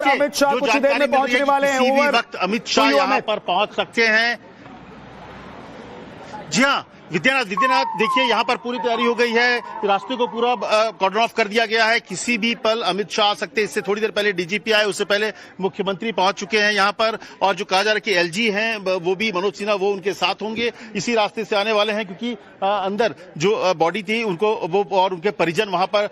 अमित शाह कुछ देर में पहुंचने वाले हैं। किसी भी वक्त अमित शाह यहाँ पर पहुंच सकते हैं। जी हाँ विद्यानाथ देखिए यहाँ पर पूरी तैयारी हो गई है, रास्ते को पूरा कॉर्डन ऑफ कर दिया गया है, किसी भी पल अमित शाह आ सकते हैं। इससे थोड़ी देर पहले डीजीपी आए, उससे पहले मुख्यमंत्री पहुंच चुके हैं यहाँ पर, और जो कहा जा रहा है कि एलजी हैं वो भी मनोज सिन्हा वो उनके साथ होंगे, इसी रास्ते से आने वाले हैं, क्योंकि अंदर जो बॉडी थी उनको वो और उनके परिजन वहां पर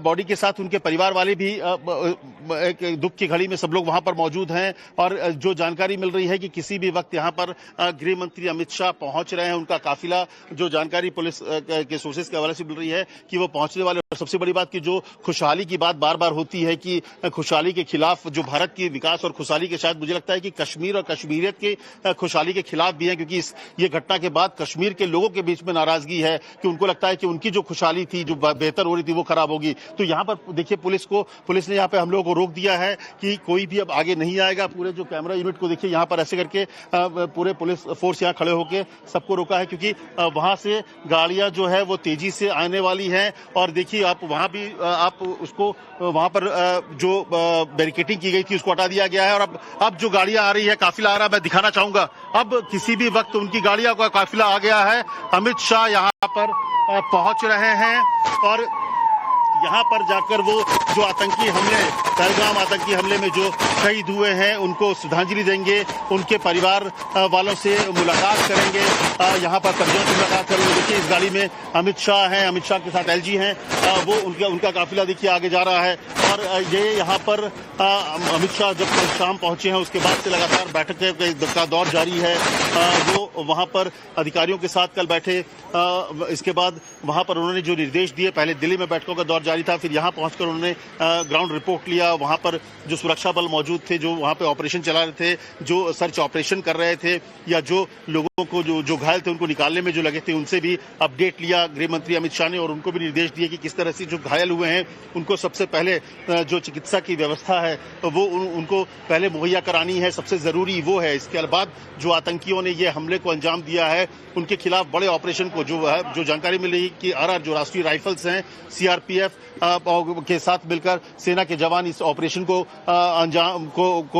बॉडी के साथ उनके परिवार वाले भी एक दुख की घड़ी में सब लोग वहां पर मौजूद हैं। और जो जानकारी मिल रही है कि किसी भी वक्त यहाँ पर गृह मंत्री अमित शाह पहुंच रहे हैं, उनका काफिला, जो जानकारी पुलिस के सोर्सेज के हवाले से मिल रही है कि वो पहुंचने वाले। और सबसे बड़ी बात कि जो खुशहाली की बात बार बार होती है कि खुशहाली के खिलाफ जो भारत की विकास और खुशहाली के, शायद मुझे लगता है कि कश्मीर और कश्मीरियत के खुशहाली के खिलाफ भी है, क्योंकि ये घटना के बाद कश्मीर के लोगों के बीच में नाराजगी है कि उनको लगता है कि उनकी जो खुशहाली थी, जो बेहतर हो रही थी, वो खराब होगी। तो यहाँ पर देखिए पुलिस ने यहाँ पे हम लोगों को रोक दिया है कि कोई भी अब आगे नहीं आएगा। पूरे जो कैमरा यूनिट को देखिए यहाँ पर ऐसे करके पूरे पुलिस फोर्स यहाँ खड़े होकर सबको रोका है, क्योंकि वहां से गाड़ियां जो है वो तेजी से आने वाली हैं। और देखिए आप वहां भी आप उसको वहां पर जो बैरिकेडिंग की गई थी उसको हटा दिया गया है। और अब जो गाड़ियां आ रही है, काफिला आ रहा है, मैं दिखाना चाहूंगा। अब किसी भी वक्त उनकी गाड़ियों का काफिला आ गया है। अमित शाह यहाँ पर पहुंच रहे हैं और यहाँ पर जाकर वो जो आतंकी हमले, पहलगाम आतंकी हमले में जो शहीद हुए हैं उनको श्रद्धांजलि देंगे, उनके परिवार वालों से मुलाकात करेंगे, यहाँ पर परिजनों से मुलाकात करेंगे। देखिए इस गाड़ी में अमित शाह हैं, अमित शाह के साथ एलजी हैं, वो उनका काफिला देखिए आगे जा रहा है। और ये यहाँ पर अमित शाह जब कल शाम पहुंचे हैं उसके बाद से लगातार बैठक का दौर जारी है। वो वहाँ पर अधिकारियों के साथ कल बैठे, इसके बाद वहाँ पर उन्होंने जो निर्देश दिए, पहले दिल्ली में बैठकों का दौर जारी था, फिर यहाँ पहुंचकर उन्होंने ग्राउंड रिपोर्ट लिया। वहाँ पर जो सुरक्षा बल मौजूद थे, जो वहाँ पे ऑपरेशन चला रहे थे, जो सर्च ऑपरेशन कर रहे थे, या जो लोगों को जो घायल थे उनको निकालने में जो लगे थे, उनसे भी अपडेट लिया गृह मंत्री अमित शाह ने। और उनको भी निर्देश दिए कि किस तरह से जो घायल हुए हैं उनको सबसे पहले जो चिकित्सा की व्यवस्था है वो उनको पहले मुहैया करानी है, सबसे जरूरी वो है। इसके बाद जो आतंकियों ने ये हमले को अंजाम दिया है उनके खिलाफ बड़े ऑपरेशन को जो जानकारी मिल रही है कि आरआर जो राष्ट्रीय राइफल्स हैं, सीआरपीएफ के साथ मिलकर सेना के जवान इस ऑपरेशन को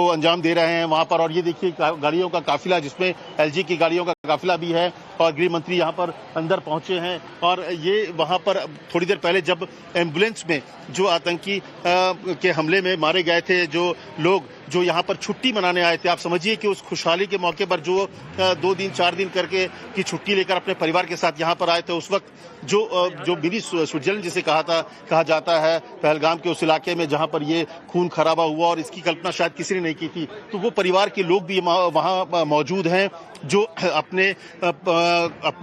अंजाम दे रहे हैं वहां पर। और ये देखिए गाड़ियों का काफिला, जिसमें एलजी की गाड़ियों का काफिला भी है, और गृह मंत्री यहाँ पर अंदर पहुंचे हैं। और ये वहां पर थोड़ी देर पहले जब एम्बुलेंस में जो आतंकी के हमले में मारे गए थे जो लोग, जो यहाँ पर छुट्टी मनाने आए थे, आप समझिए कि उस खुशहाली के मौके पर जो 2 दिन 4 दिन करके की छुट्टी लेकर अपने परिवार के साथ यहाँ पर आए थे, उस वक्त जो मिनी स्विट्जरलैंड जिसे कहा जाता है, पहलगाम के उस इलाके में जहाँ पर ये खून खराबा हुआ और इसकी कल्पना शायद किसी ने नहीं की थी, तो वो परिवार के लोग भी वहाँ मौजूद हैं जो अपने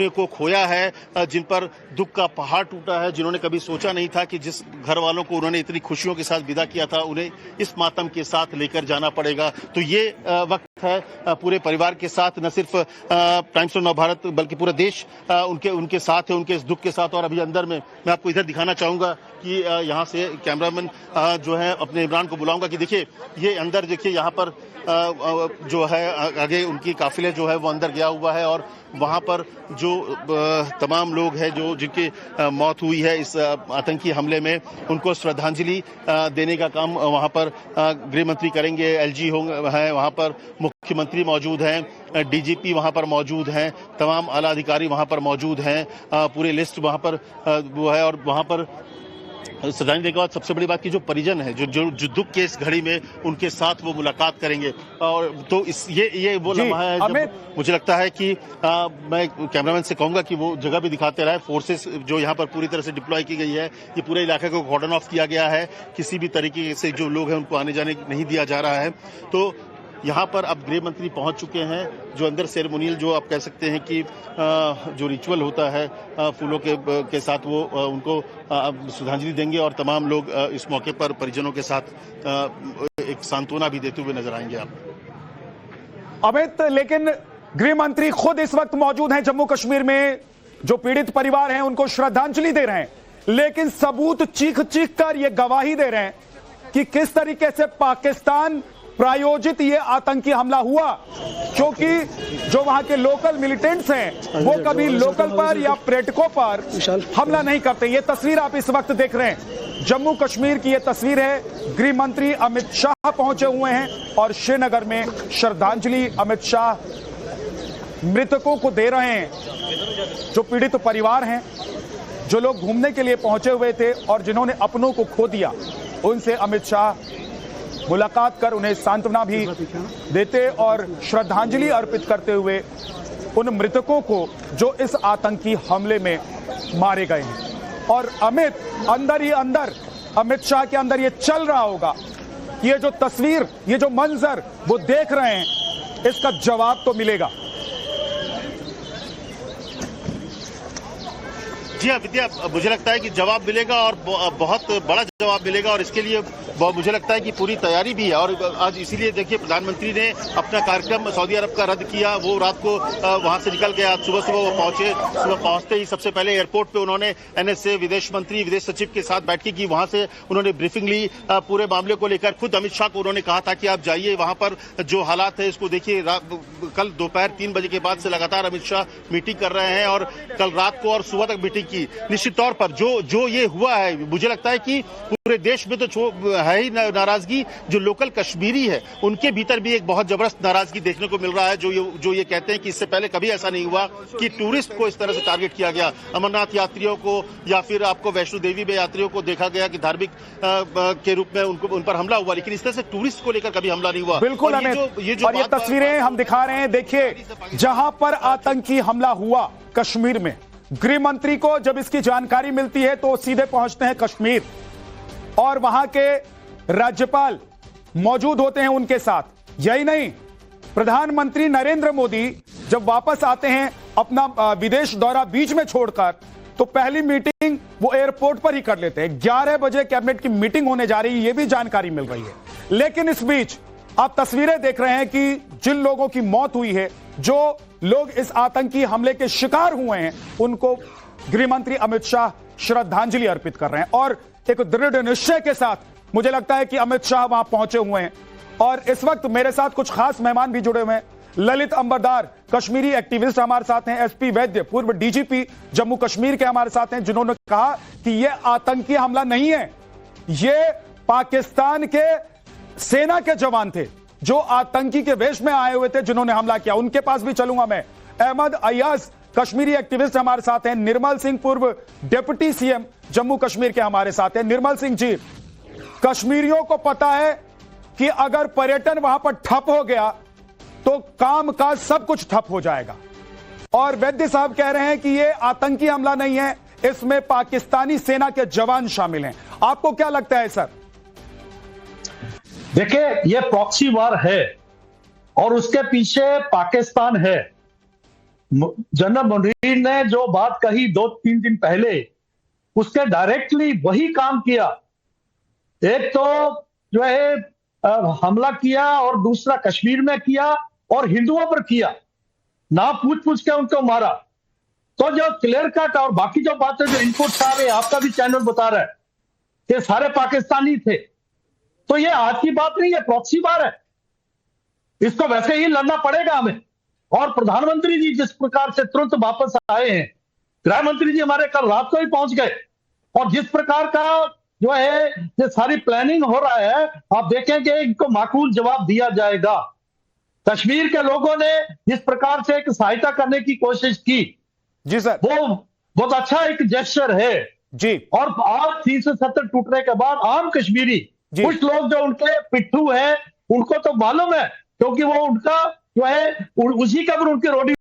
को खोया है, जिन पर दुख का पहाड़ टूटा है, जिन्होंने कभी सोचा नहीं था कि जिस घर वालों को उन्होंने इतनी खुशियों के साथ विदा किया था, उन्हें इस मातम के साथ लेकर जाना पड़ेगा। तो ये वक्त है पूरे परिवार के साथ, न सिर्फ टाइम्स ऑफ नवभारत बल्कि पूरा देश उनके साथ है, उनके इस दुख के साथ। और अभी अंदर में मैं आपको इधर दिखाना चाहूंगा कि यहाँ से कैमरामैन जो है अपने इमरान को बुलाऊंगा कि देखिए ये अंदर देखिए यहाँ पर जो है आगे उनकी काफिले जो है वो अंदर गया हुआ है। और वहाँ पर जो तमाम लोग हैं जो जिनकी मौत हुई है इस आतंकी हमले में, उनको श्रद्धांजलि देने का काम वहाँ पर गृह मंत्री करेंगे। एलजी हैं वहाँ पर, मुख्यमंत्री मौजूद हैं, डीजीपी वहाँ पर मौजूद हैं, तमाम आला अधिकारी वहाँ पर मौजूद हैं, पूरी लिस्ट वहाँ पर वो है। और वहाँ पर श्रद्धांजलि देने के बाद सबसे बड़ी बात की जो परिजन है, जो दुख के इस घड़ी में, उनके साथ वो मुलाकात करेंगे। और तो ये वो लम्हा है जब मुझे लगता है कि मैं कैमरामैन से कहूंगा कि वो जगह भी दिखाते रहे। फोर्सेस जो यहाँ पर पूरी तरह से डिप्लॉय की गई है, ये पूरे इलाके को कॉर्डन ऑफ किया गया है, किसी भी तरीके से जो लोग हैं उनको आने जाने नहीं दिया जा रहा है। तो यहाँ पर अब गृह मंत्री पहुंच चुके हैं, जो अंदर सेरेमोनियल जो आप कह सकते हैं कि जो रिचुअल होता है फूलों के साथ, वो उनको श्रद्धांजलि देंगे। और तमाम लोग इस मौके पर परिजनों के साथ एक सांत्वना भी देते हुए नजर आएंगे। आप अमित, लेकिन गृह मंत्री खुद इस वक्त मौजूद हैं जम्मू कश्मीर में, जो पीड़ित परिवार हैं उनको श्रद्धांजलि दे रहे हैं, लेकिन सबूत चीख कर ये गवाही दे रहे हैं कि किस तरीके से पाकिस्तान प्रायोजित ये आतंकी हमला हुआ, क्योंकि जो वहां के लोकल मिलिटेंट्स हैं वो कभी लोकल पर या पर्यटकों पर हमला नहीं करते। ये तस्वीर आप इस वक्त देख रहे हैं, जम्मू कश्मीर की यह तस्वीर है। गृह मंत्री अमित शाह पहुंचे हुए हैं और श्रीनगर में श्रद्धांजलि अमित शाह मृतकों को दे रहे हैं। जो पीड़ित परिवार हैं, जो लोग घूमने के लिए पहुंचे हुए थे और जिन्होंने अपनों को खो दिया, उनसे अमित शाह मुलाकात कर उन्हें सांत्वना भी देते और श्रद्धांजलि अर्पित करते हुए उन मृतकों को जो इस आतंकी हमले में मारे गए हैं। और अमित अंदर ही अंदर, अमित शाह के अंदर ये चल रहा होगा, ये जो तस्वीर, ये जो मंजर वो देख रहे हैं, इसका जवाब तो मिलेगा। जी हाँ विद्या, मुझे लगता है कि जवाब मिलेगा और बहुत बड़ा जवाब मिलेगा और इसके लिए मुझे लगता है कि पूरी तैयारी भी है। और आज इसीलिए देखिए प्रधानमंत्री ने अपना कार्यक्रम सऊदी अरब का रद्द किया। वो रात को वहां से निकल गए, आज सुबह सुबह वो पहुंचे। सुबह पहुंचते ही सबसे पहले एयरपोर्ट पे उन्होंने एनएसए, विदेश मंत्री, विदेश सचिव के साथ बैठक की। वहां से उन्होंने ब्रीफिंग ली पूरे मामले को लेकर। खुद अमित शाह को उन्होंने कहा था कि आप जाइए वहां पर, जो हालात है इसको देखिए। कल दोपहर 3 बजे के बाद से लगातार अमित शाह मीटिंग कर रहे हैं और कल रात को और सुबह तक मीटिंग की। निश्चित तौर पर जो ये हुआ है, मुझे लगता है कि पूरे देश में तो है ही नाराजगी, जो लोकल कश्मीरी है उनके भीतर भी एक बहुत जबरदस्त नाराजगी देखने को मिल रहा है। जो ये कहते हैं कि इससे पहले कभी ऐसा नहीं हुआ कि टूरिस्ट को इस तरह से टारगेट किया गया। अमरनाथ यात्रियों को या फिर आपको वैष्णो देवी में यात्रियों को देखा गया कि धार्मिक के रूप में उन पर हमला हुआ, लेकिन इस तरह से टूरिस्ट को लेकर कभी हमला नहीं हुआ। बिल्कुल अमित, और ये तस्वीरें हम दिखा रहे हैं। देखिए, जहां पर आतंकी हमला हुआ कश्मीर में, गृह मंत्री को जब इसकी जानकारी मिलती है तो सीधे पहुंचते हैं कश्मीर और वहां के राज्यपाल मौजूद होते हैं उनके साथ। यही नहीं, प्रधानमंत्री नरेंद्र मोदी जब वापस आते हैं अपना विदेश दौरा बीच में छोड़कर, तो पहली मीटिंग वो एयरपोर्ट पर ही कर लेते हैं। 11 बजे कैबिनेट की मीटिंग होने जा रही है, ये भी जानकारी मिल रही है। लेकिन इस बीच आप तस्वीरें देख रहे हैं कि जिन लोगों की मौत हुई है, जो लोग इस आतंकी हमले के शिकार हुए हैं, उनको गृह मंत्री अमित शाह श्रद्धांजलि अर्पित कर रहे हैं। और एक दृढ़ निश्चय के साथ मुझे लगता है कि अमित शाह वहां पहुंचे हुए हैं। और इस वक्त मेरे साथ कुछ खास मेहमान भी जुड़े हुए हैं। ललित अंबरदार, कश्मीरी एक्टिविस्ट हमारे साथ हैं। एसपी वैद्य, पूर्व डीजीपी जम्मू कश्मीर के हमारे साथ हैं, जिन्होंने कहा कि यह आतंकी हमला नहीं है, ये पाकिस्तान के सेना के जवान थे जो आतंकी के वेश में आए हुए थे, जिन्होंने हमला किया। उनके पास भी चलूंगा मैं। अहमद अय्याज, कश्मीरी एक्टिविस्ट हमारे साथ हैं। निर्मल सिंह, पूर्व डिप्टी सीएम जम्मू कश्मीर के हमारे साथ हैं। निर्मल सिंह जी, कश्मीरियों को पता है कि अगर पर्यटन वहां पर ठप हो गया तो काम काज सब कुछ ठप हो जाएगा, और वैद्य साहब कह रहे हैं कि यह आतंकी हमला नहीं है, इसमें पाकिस्तानी सेना के जवान शामिल हैं। आपको क्या लगता है सर? देखिए, यह प्रॉक्सी वार है और उसके पीछे पाकिस्तान है। जनरल मुनीर ने जो बात कही 2-3 दिन पहले, उसके डायरेक्टली वही काम किया। एक तो जो है हमला किया और दूसरा कश्मीर में किया और हिंदुओं पर किया, ना पूछ के उनको मारा। तो जो क्लियर कट और बाकी जो बातें, जो इनपुट्स आ रहे हैं, आपका भी चैनल बता रहा है, ये सारे पाकिस्तानी थे। तो ये आज की बात नहीं है, प्रॉक्सी वार है। इसको वैसे ही लड़ना पड़ेगा हमें। और प्रधानमंत्री जी जिस प्रकार से तुरंत वापस आए हैं, गृह मंत्री जी हमारे कल रात को ही पहुंच गए, और जिस प्रकार का जो है ये सारी प्लानिंग हो रहा है, आप देखेंगे इनको माकूल जवाब दिया जाएगा। कश्मीर के लोगों ने जिस प्रकार से एक सहायता करने की कोशिश की, जी सर, वो बहुत अच्छा एक जेस्चर है जी। और आज 370 टूटने के बाद आम कश्मीरी, कुछ लोग जो उनके पिट्ठू हैं, उनको तो मालूम है, क्योंकि वो उनका जो है उसी का उनकी रोटी